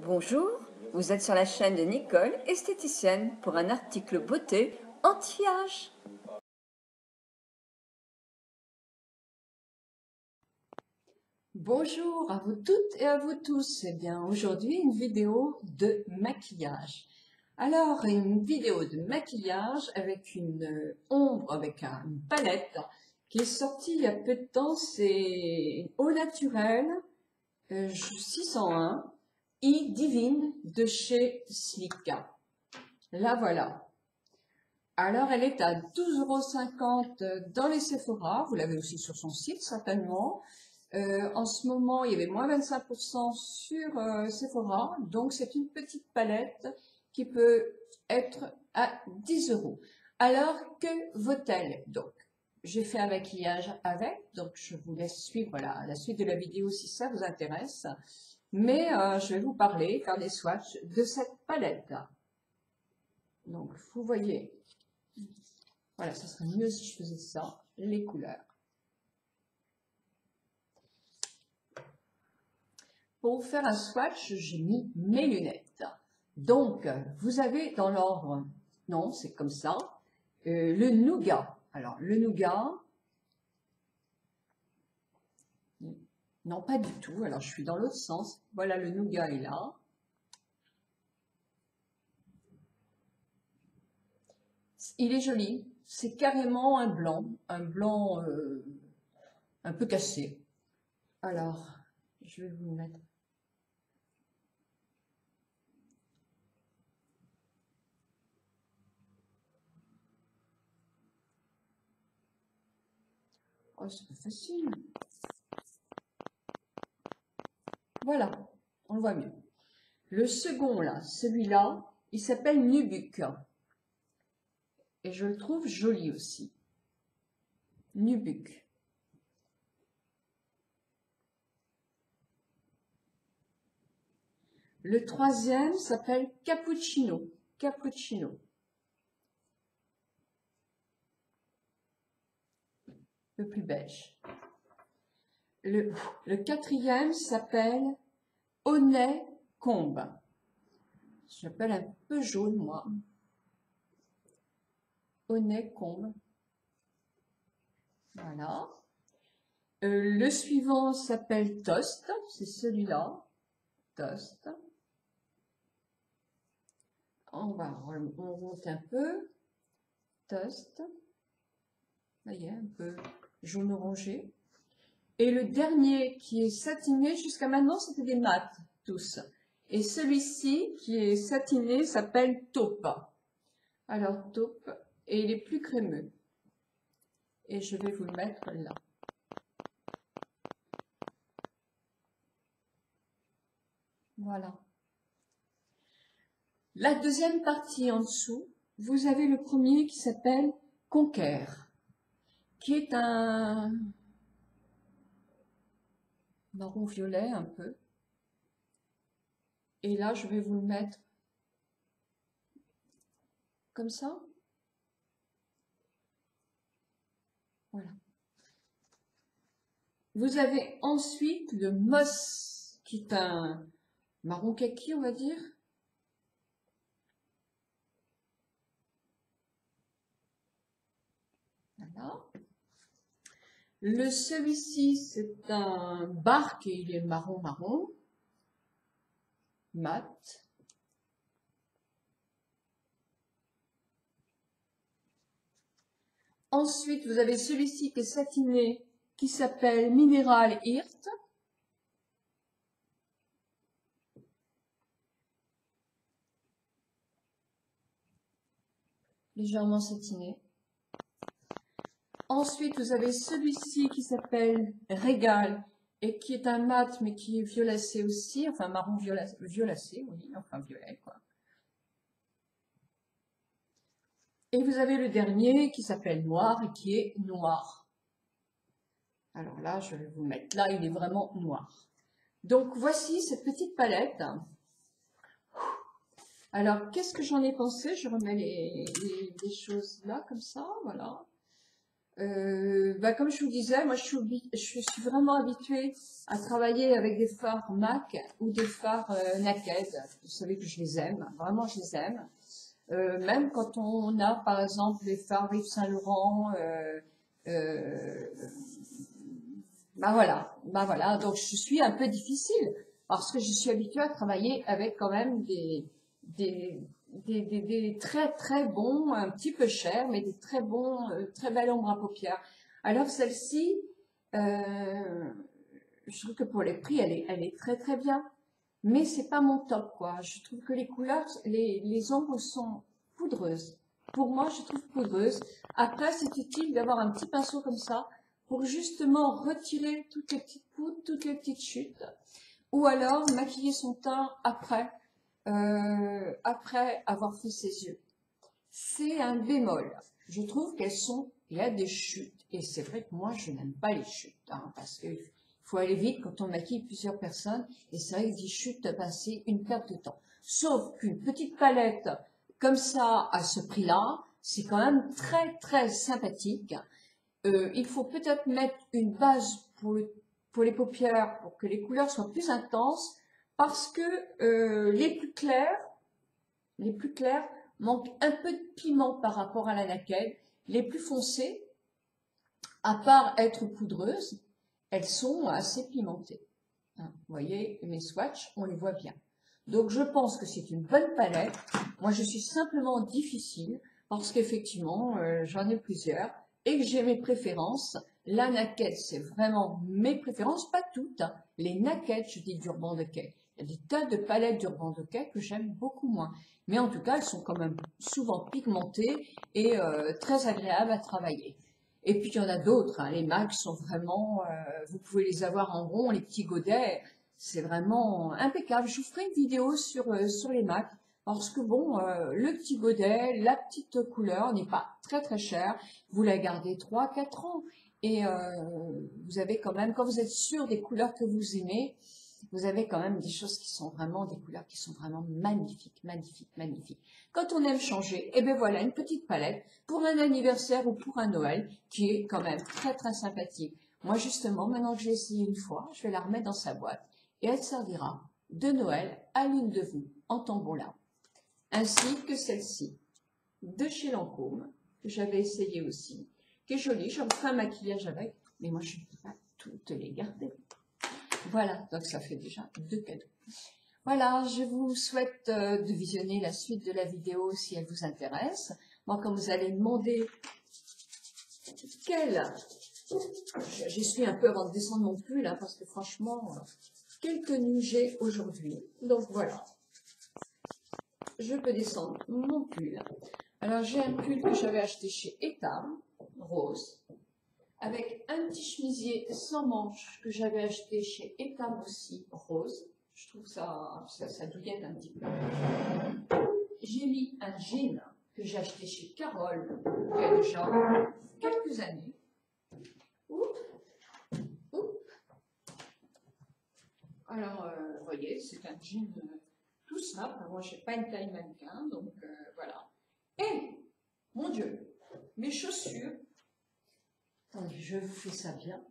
Bonjour, vous êtes sur la chaîne de Nicole, esthéticienne, pour un article beauté anti-âge. Bonjour à vous toutes et à vous tous. Eh bien, aujourd'hui, une vidéo de maquillage. Alors, une vidéo de maquillage avec une ombre, avec une palette qui est sortie il y a peu de temps. C'est Au Naturel 601 E-Divine de chez Slicka. La voilà. Alors, elle est à 12,50 € dans les Sephora. Vous l'avez aussi sur son site, certainement. En ce moment, il y avait moins 25% sur Sephora. Donc, c'est une petite palette qui peut être à 10 €. Alors, que vaut-elle? Donc, j'ai fait un maquillage avec. Donc, je vous laisse suivre la suite de la vidéo si ça vous intéresse. Mais je vais vous parler, faire des swatchs de cette palette. Donc, vous voyez. Voilà, ça serait mieux si je faisais ça, les couleurs. Pour vous faire un swatch, j'ai mis mes lunettes. Donc, vous avez dans l'ordre, non, c'est comme ça, le nougat. Alors, le nougat, non, pas du tout. Alors, je suis dans l'autre sens. Voilà, le nougat est là. Il est joli. C'est carrément un blanc un peu cassé. Alors, je vais vous mettre. Oh, c'est pas facile. Voilà, on le voit mieux. Le second, là, celui-là, il s'appelle Nubuck. Et je le trouve joli aussi. Nubuck. Le troisième s'appelle Cappuccino. Cappuccino. Le plus beige. Le quatrième s'appelle Honey Combe. Je l'appelle un peu jaune, moi. Honey Combe. Voilà. Le suivant s'appelle Toast. C'est celui-là. Toast. On remonte un peu. Toast. Vous voyez, un peu jaune orangé. Et le dernier qui est satiné, jusqu'à maintenant c'était des mats tous. Et celui-ci qui est satiné s'appelle taupe. Alors taupe, et il est plus crémeux. Et je vais vous le mettre là. Voilà. La deuxième partie en dessous, vous avez le premier qui s'appelle Conquer, qui est un marron violet un peu. Et là, je vais vous le mettre comme ça. Voilà. Vous avez ensuite le Moss, qui est un marron kaki, on va dire. Voilà. Celui-ci, c'est un bark et il est marron, mat. Ensuite, vous avez celui-ci qui est satiné, qui s'appelle Mineral Earth. Légèrement satiné. Ensuite, vous avez celui-ci qui s'appelle Régal et qui est un mat mais qui est violacé aussi, enfin marron violacé, oui, enfin violet quoi. Et vous avez le dernier qui s'appelle Noir et qui est noir. Alors là, je vais vous mettre là, il est vraiment noir. Donc voici cette petite palette. Alors, qu'est-ce que j'en ai pensé? Je remets les choses là, comme ça, voilà. Comme je vous disais, moi je suis vraiment habituée à travailler avec des fards MAC ou des fards Naked. Vous savez que je les aime, vraiment je les aime. Même quand on a par exemple les fards Yves Saint Laurent, euh, voilà. Donc je suis un peu difficile parce que je suis habituée à travailler avec quand même des, des très très bons, un petit peu chers, mais des très bons, très belles ombres à paupières. Alors celle-ci, je trouve que pour les prix, elle est très très bien, mais c'est pas mon top quoi. Je trouve que les couleurs, les ombres sont poudreuses. Pour moi, je trouve poudreuses. Après, c'est utile d'avoir un petit pinceau comme ça pour justement retirer toutes les petites poudres, toutes les petites chutes, ou alors maquiller son teint après avoir fait ses yeux. C'est un bémol. Je trouve il y a des chutes, et c'est vrai que moi je n'aime pas les chutes, hein, parce qu'il faut aller vite quand on maquille plusieurs personnes, et c'est vrai que 10 chutes, ben, c'est une perte de temps. Sauf qu'une petite palette comme ça, à ce prix-là, c'est quand même très très sympathique. Il faut peut-être mettre une base pour les paupières, pour que les couleurs soient plus intenses, parce que les plus clairs manquent un peu de piment par rapport à la naked. Les plus foncées, à part être poudreuses, elles sont assez pimentées. Hein, vous voyez, mes swatchs, on les voit bien. Donc je pense que c'est une bonne palette. Moi je suis simplement difficile parce qu'effectivement j'en ai plusieurs et que j'ai mes préférences. La naked c'est vraiment mes préférences, pas toutes, hein. Les naked, je dis d'Urban Decay. Il y a des tas de palettes d'Urban Decay que j'aime beaucoup moins. Mais en tout cas elles sont quand même souvent pigmentées et très agréables à travailler. Et puis il y en a d'autres, hein. Les MAC sont vraiment, vous pouvez les avoir en rond, les petits godets, c'est vraiment impeccable. Je vous ferai une vidéo sur les MAC parce que bon, le petit godet, la petite couleur n'est pas très très cher. Vous la gardez 3-4 ans et vous avez quand même, quand vous êtes sûr des couleurs que vous aimez, vous avez quand même des choses qui sont vraiment, des couleurs qui sont vraiment magnifiques, magnifiques, magnifiques. Quand on aime changer, et ben voilà une petite palette pour un anniversaire ou pour un Noël qui est quand même très très sympathique. Moi justement, maintenant que j'ai essayé une fois, je vais la remettre dans sa boîte et elle servira de Noël à l'une de vous en tombola. Ainsi que celle-ci de chez Lancôme, que j'avais essayé aussi, qui est jolie, j'en ferai un maquillage avec, mais moi je ne peux pas toutes les garder. Voilà, donc ça fait déjà 2 cadeaux. Voilà, je vous souhaite de visionner la suite de la vidéo si elle vous intéresse. Moi, quand vous allez me demander j'y suis un peu avant de descendre mon pull, hein, parce que franchement, quelle tenue j'ai aujourd'hui. Donc voilà, je peux descendre mon pull. Alors j'ai un pull que j'avais acheté chez Etam, rose, avec un petit chemisier sans manches que j'avais acheté chez Etam aussi, rose. Je trouve ça douillette un petit peu. J'ai mis un jean que j'ai acheté chez Carole il y a déjà quelques années. Oups, oups. Alors, vous voyez, c'est un jean tout simple. Moi, je n'ai pas une taille mannequin, donc voilà. Et, mon Dieu, mes chaussures, attendez, je vous fais ça bien,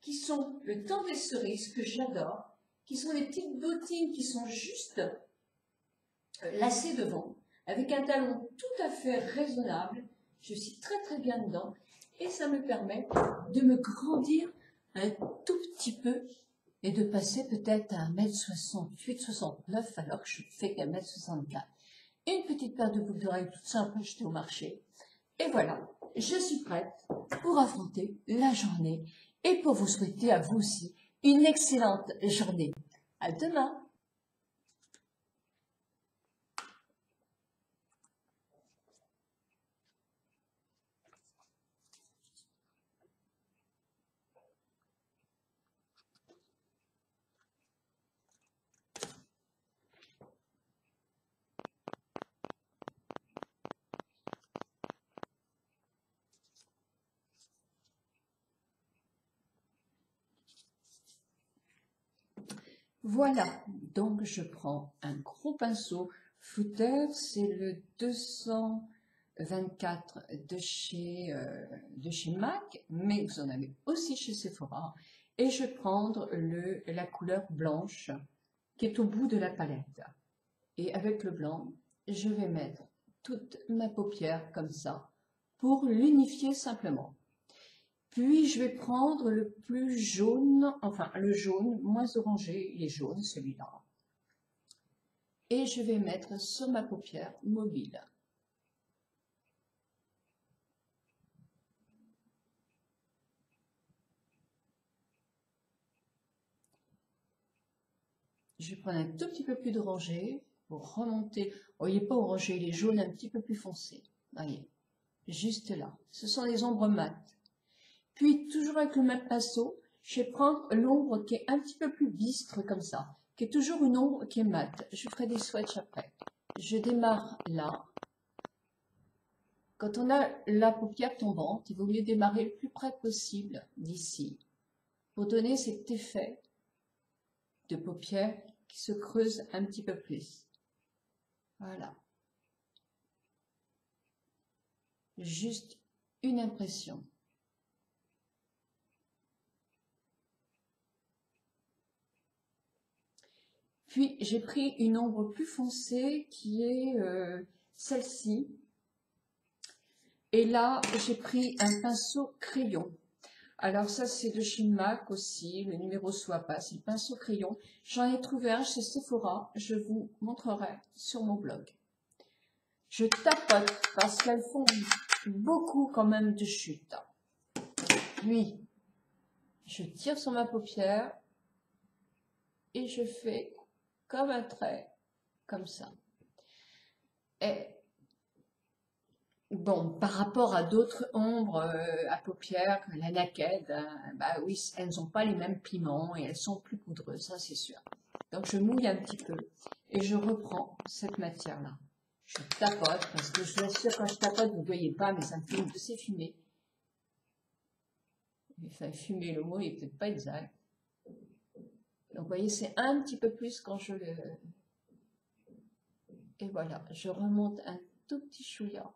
qui sont le temps des cerises, que j'adore, qui sont des petites bottines qui sont juste lacées devant, avec un talon tout à fait raisonnable. Je suis très très bien dedans et ça me permet de me grandir un tout petit peu et de passer peut-être à 1m68-69 alors que je ne fais qu'à 1m64. Une petite paire de boucles d'oreilles toute simple achetée au marché. Et voilà, je suis prête pour affronter la journée et pour vous souhaiter à vous aussi une excellente journée. À demain! Voilà, donc je prends un gros pinceau footer, c'est le 200, 24 de chez MAC, mais vous en avez aussi chez Sephora. Et je vais prendre la couleur blanche qui est au bout de la palette. Et avec le blanc, je vais mettre toute ma paupière comme ça pour l'unifier simplement. Puis je vais prendre le plus jaune, enfin le jaune moins orangé, il est jaune celui-là. Et je vais mettre sur ma paupière mobile. Je vais prendre un tout petit peu plus d'orangé pour remonter. Oh, il n'est pas orangé, il est jaune un petit peu plus foncé. Voyez, juste là. Ce sont les ombres mates. Puis, toujours avec le même pinceau, je vais prendre l'ombre qui est un petit peu plus bistre comme ça, qui est toujours une ombre qui est mate. Je ferai des swatchs après. Je démarre là. Quand on a la paupière tombante, il vaut mieux démarrer le plus près possible d'ici pour donner cet effet de paupière qui se creuse un petit peu plus. Voilà. Juste une impression. Puis j'ai pris une ombre plus foncée qui est celle-ci. Et là, j'ai pris un pinceau crayon. Alors ça, c'est de chez MAC aussi, le numéro soit pas, c'est le pinceau crayon. J'en ai trouvé un chez Sephora, je vous montrerai sur mon blog. Je tapote parce qu'elles font beaucoup quand même de chute. Puis, je tire sur ma paupière et je fais comme un trait, comme ça. Et bon, par rapport à d'autres ombres à paupières, la Naked, bah oui, elles n'ont pas les mêmes pigments et elles sont plus poudreuses, ça c'est sûr. Donc je mouille un petit peu et je reprends cette matière-là. Je tapote, parce que je vous assure, quand je tapote, vous ne voyez pas, mais ça me fait de ces fumées. Enfin, fumer, le mot n'est peut-être pas exact. Donc vous voyez, c'est un petit peu plus quand je le... Et voilà, je remonte un tout petit chouïa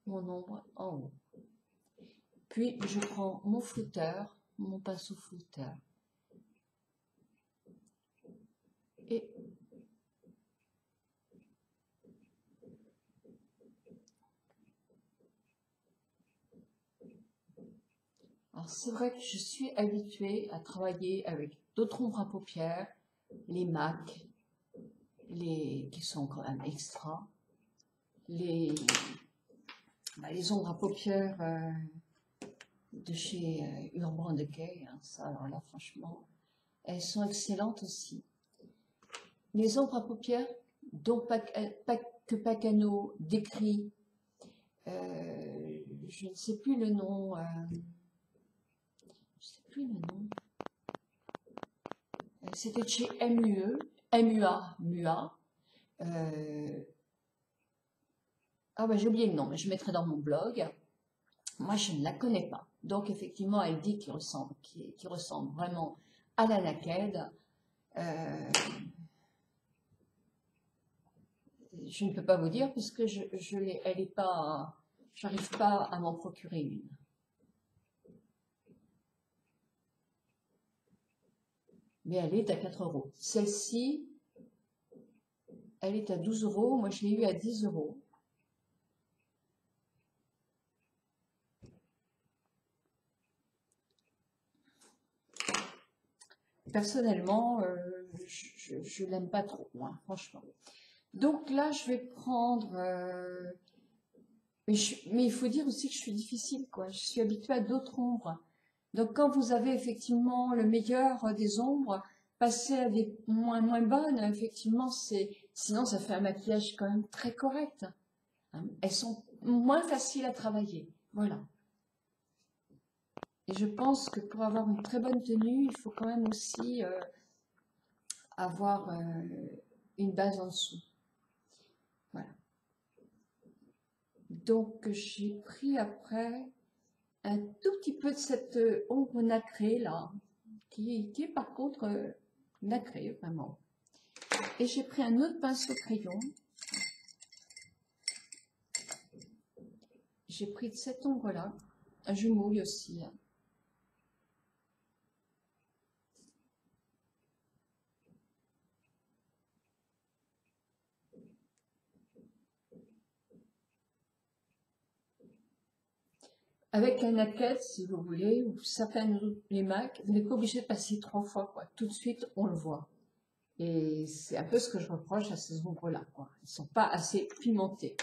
mon ombre en haut. Puis je prends mon flouteur, mon pinceau flouteur. Et alors c'est vrai que je suis habituée à travailler avec d'autres ombres à paupières, les MAC, qui sont quand même extra, les ombres à paupières de chez Urban Decay, hein, ça alors là franchement, elles sont excellentes aussi. Les ombres à paupières dont que Pacano décrit, je ne sais plus le nom, c'était chez MUA. Ah bah j'ai oublié le nom, mais je mettrai dans mon blog. Moi, je ne la connais pas. Donc, effectivement, elle dit qu'il ressemble, qu'il ressemble vraiment à la Naked. Je ne peux pas vous dire puisque elle est pas, j'arrive pas à m'en procurer une. Mais elle est à 4 €. Celle-ci, elle est à 12 €. Moi, je l'ai eu à 10 €. Personnellement, je l'aime pas trop, hein, franchement. Donc là, je vais prendre... mais il faut dire aussi que je suis difficile, quoi. Je suis habituée à d'autres ombres. Donc quand vous avez effectivement le meilleur des ombres, passer à des moins bonnes, effectivement, sinon ça fait un maquillage quand même très correct. Hein. Elles sont moins faciles à travailler. Voilà. Et je pense que pour avoir une très bonne tenue, il faut quand même aussi avoir une base en dessous. Voilà. Donc j'ai pris après un tout petit peu de cette ombre nacrée là, qui est par contre nacrée vraiment. Et j'ai pris un autre pinceau crayon j'ai pris de cette ombre-là, je mouille aussi. Avec un naquette, si vous voulez, ou certaines les Mac, vous n'êtes pas obligé de passer 3 fois, quoi. Tout de suite, on le voit. Et c'est un peu ce que je reproche à ces ombres-là, quoi. Ils sont pas assez pimentés.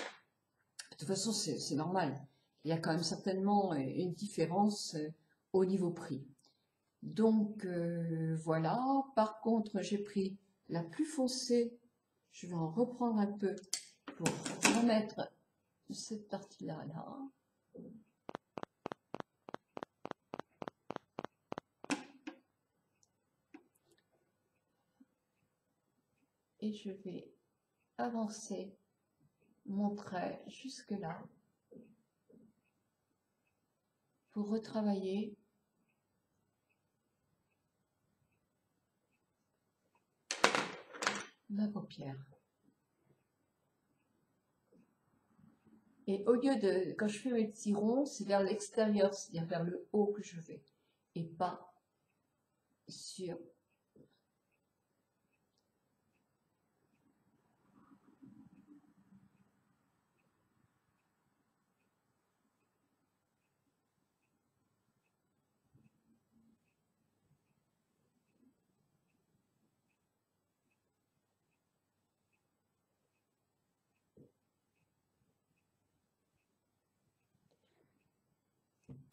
De toute façon, c'est normal. Il y a quand même certainement une différence au niveau prix. Donc, voilà. Par contre, j'ai pris la plus foncée. Je vais en reprendre un peu pour remettre cette partie-là, là. Et je vais avancer mon trait jusque là pour retravailler ma paupière. Et au lieu de, quand je fais mes petits ronds, c'est vers l'extérieur, c'est-à-dire vers le haut que je vais, et pas sur.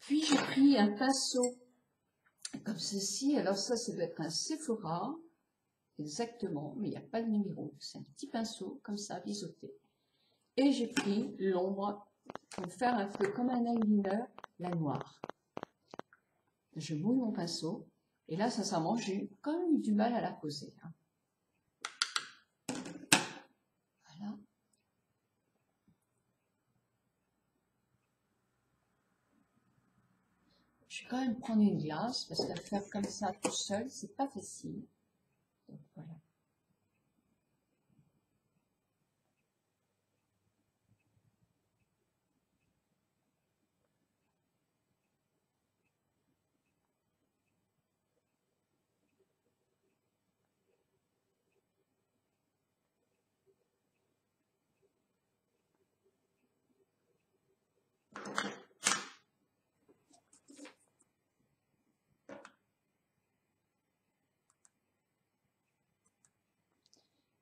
Puis j'ai pris un pinceau comme ceci. Alors ça doit être un Sephora, exactement, mais il n'y a pas le numéro. C'est un petit pinceau comme ça, biseauté. Et j'ai pris l'ombre pour faire un peu comme un eyeliner, la noire. Je mouille mon pinceau. Et là, sincèrement, j'ai quand même eu du mal à la poser. Voilà. Je vais quand même prendre une glace parce que faire comme ça tout seul, c'est pas facile. Donc voilà.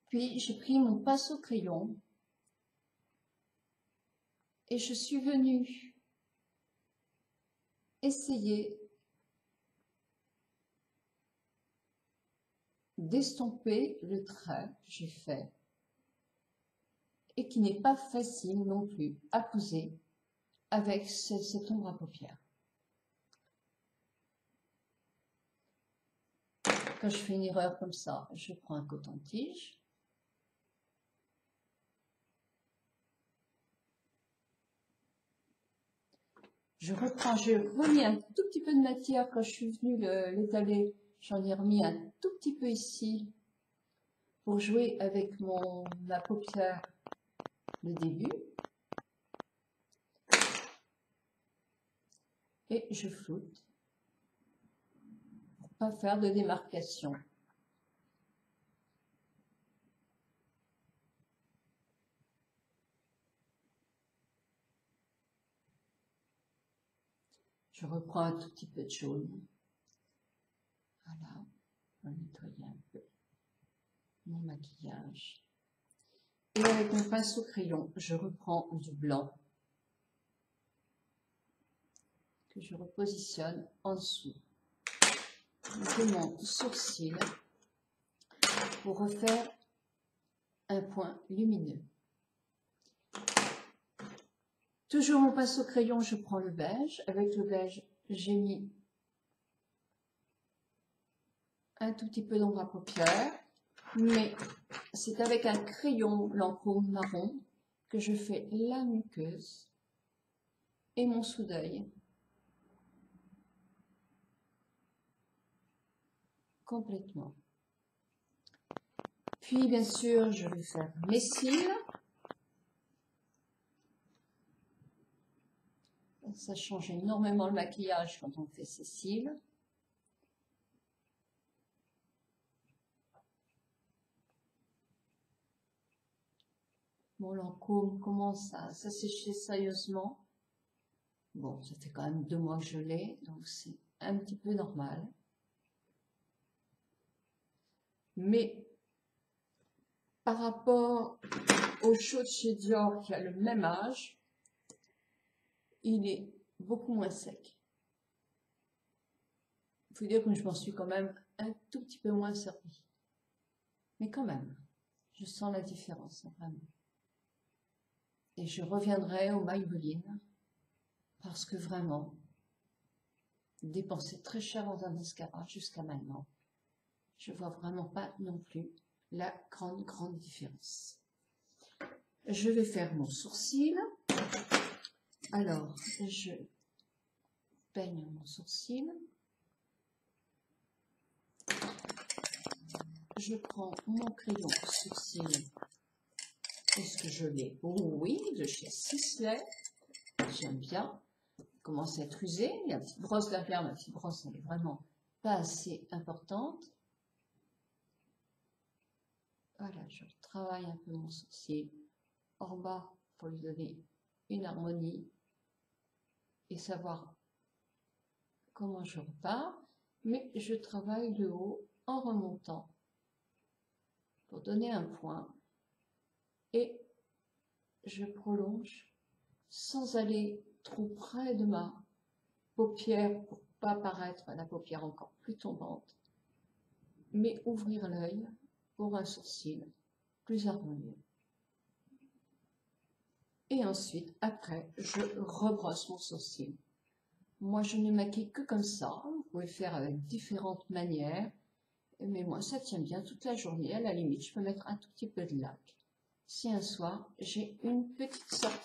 Puis j'ai pris mon pinceau crayon et je suis venue essayer d'estomper le trait que j'ai fait et qui n'est pas facile non plus à poser avec cette ombre à paupières. Quand je fais une erreur comme ça, je prends un coton-tige. Je reprends, j'ai remis un tout petit peu de matière quand je suis venue l'étaler. J'en ai remis un tout petit peu ici pour jouer avec ma paupière le début. Et je floute pour pas faire de démarcation. Je reprends un tout petit peu de jaune. Voilà, pour nettoyer un peu mon maquillage. Et avec mon pinceau crayon, je reprends du blanc que je repositionne en dessous de mon sourcil pour refaire un point lumineux. Toujours mon pinceau crayon, je prends le beige. Avec le beige, j'ai mis un tout petit peu d'ombre à paupières, mais c'est avec un crayon Lancôme marron que je fais la muqueuse et mon sous-d'œil complètement. Puis bien sûr, je vais faire mes cils. Ça change énormément le maquillage quand on fait ses cils. Mon Lancôme commence à s'assécher sérieusement. Bon, ça fait quand même 2 mois que je l'ai, donc c'est un petit peu normal. Mais par rapport au chaud de chez Dior qui a le même âge, il est beaucoup moins sec. Il faut dire que je m'en suis quand même un tout petit peu moins servi. Mais quand même, je sens la différence, vraiment. Et je reviendrai au Maybelline parce que vraiment, dépenser très cher dans un mascara jusqu'à maintenant, je vois vraiment pas non plus la grande différence. Je vais faire mon sourcil. Alors, je peigne mon sourcil. Je prends mon crayon sourcil. Est-ce que je l'ai? Oh oui, de chez Sisley. J'aime bien. Il commence à être usé. Il y a une petite brosse derrière. Ma petite brosse, elle est vraiment pas assez importante. Voilà, je travaille un peu mon sourcil en bas pour lui donner une harmonie et savoir comment je repars. Mais je travaille le haut en remontant pour donner un point. Et je prolonge sans aller trop près de ma paupière pour pas paraître la paupière encore plus tombante, mais ouvrir l'œil pour un sourcil plus harmonieux. Et ensuite, après, je rebrosse mon sourcil. Moi, je ne maquille que comme ça. Vous pouvez faire avec différentes manières, mais moi, ça tient bien toute la journée. À la limite, je peux mettre un tout petit peu de lac. Si un soir, j'ai une petite sortie